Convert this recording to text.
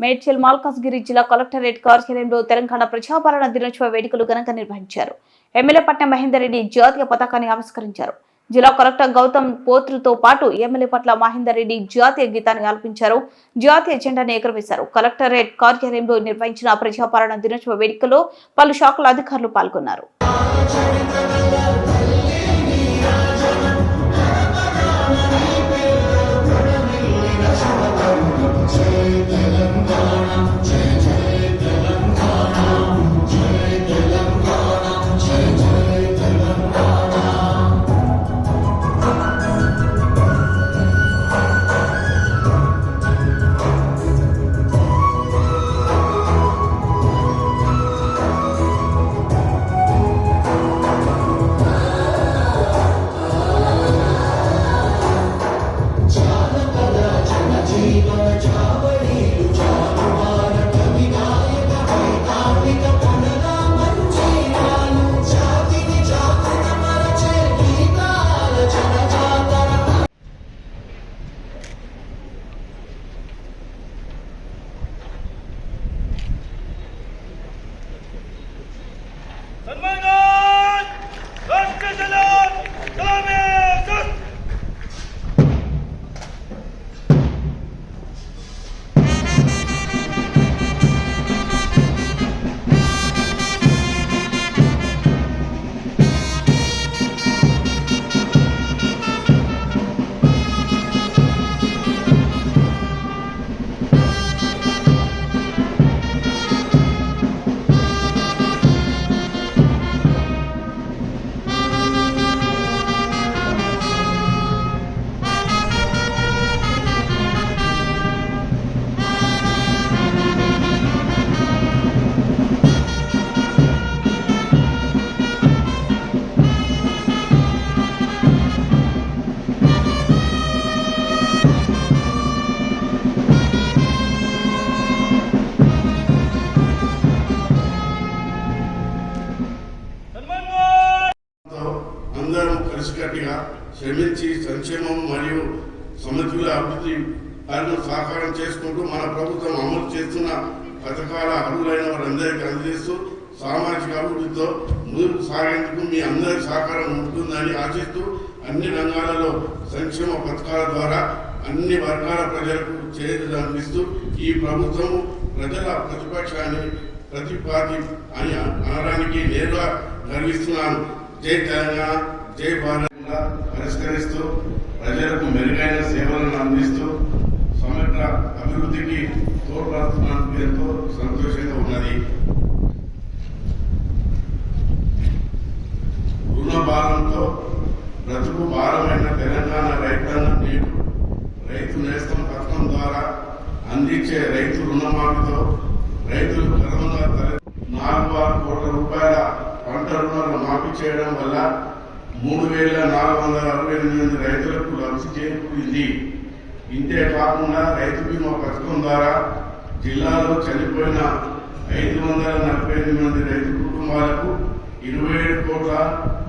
మేడ్చల్ మల్కాజ్గిరి జిల్లా కలెక్టరేట్ కార్యాలయంలో తెలంగాణ ప్రజాపాలన దినోత్సవ వేడుకలు ఘనంగా నిర్వహించారు. ఎమ్మెల్యే పట్నం మహేందర్ రెడ్డి జాతీయ పతాకాన్ని ఆవిష్కరించారు. జిల్లా కలెక్టర్ గౌతమ్ పోత్రుతో పాటు ఎమ్మెల్యే పట్ల మహేందర్ రెడ్డి జాతీయ గీతాన్ని ఆలపించారు. జాతీయ జెండాను ఎగురవేశారు. కలెక్టరేట్ కార్యాలయంలో నిర్వహించిన ప్రజాపాలన దినోత్సవ వేడుకలో పలు శాఖల అధికారులు పాల్గొన్నారు. అందరం కలిసికట్టుగా శ్రమించి సంక్షేమం మరియు సమతుల అభివృద్ధి సహకారం చేసుకుంటూ మన ప్రభుత్వం అమలు చేస్తున్న పథకాల అర్హులైన వారందరికీ అందజేస్తూ సామాజిక అభివృద్ధితో ముందుకు సాగేందుకు మీ అందరి సహకారం ఉంటుందని ఆశిస్తూ అన్ని రంగాలలో సంక్షేమ పథకాల ద్వారా అన్ని వర్గాల ప్రజలకు చేరుదనిపిస్తూ ఈ ప్రభుత్వం ప్రజల ప్రతిపక్షాన్ని ప్రతిపాది అని అనడానికి నేరుగా గర్విస్తున్నాను. జై తెలంగాణ, జై భారత్ పరిష్కరిస్తూ ప్రజలకు మెరుగైన సేవలను అందిస్తూ సమగ్ర అభివృద్ధికి తోడ్పడుతున్నందుకు ఎంతో సంతోషంగా ఉన్నది. రుణ భారంతో బ్రతుకు భారమైన తెలంగాణ రైతులను నేడు రైతు నేస్తం పథకం ద్వారా అందించే రైతు రుణమాఫీతో రైతులు క్రమంగా 4,000 కోట్ల రూపాయల పంట రుణాలను మాఫీ చేయడం వల్ల 3,468 మంది రైతులకు లబ్ధి చేకూరింది. ఇంతే కాకుండా రైతు బీమా పథకం ద్వారా జిల్లాలో చనిపోయిన 548 మంది రైతు కుటుంబాలకు 27 కోట్ల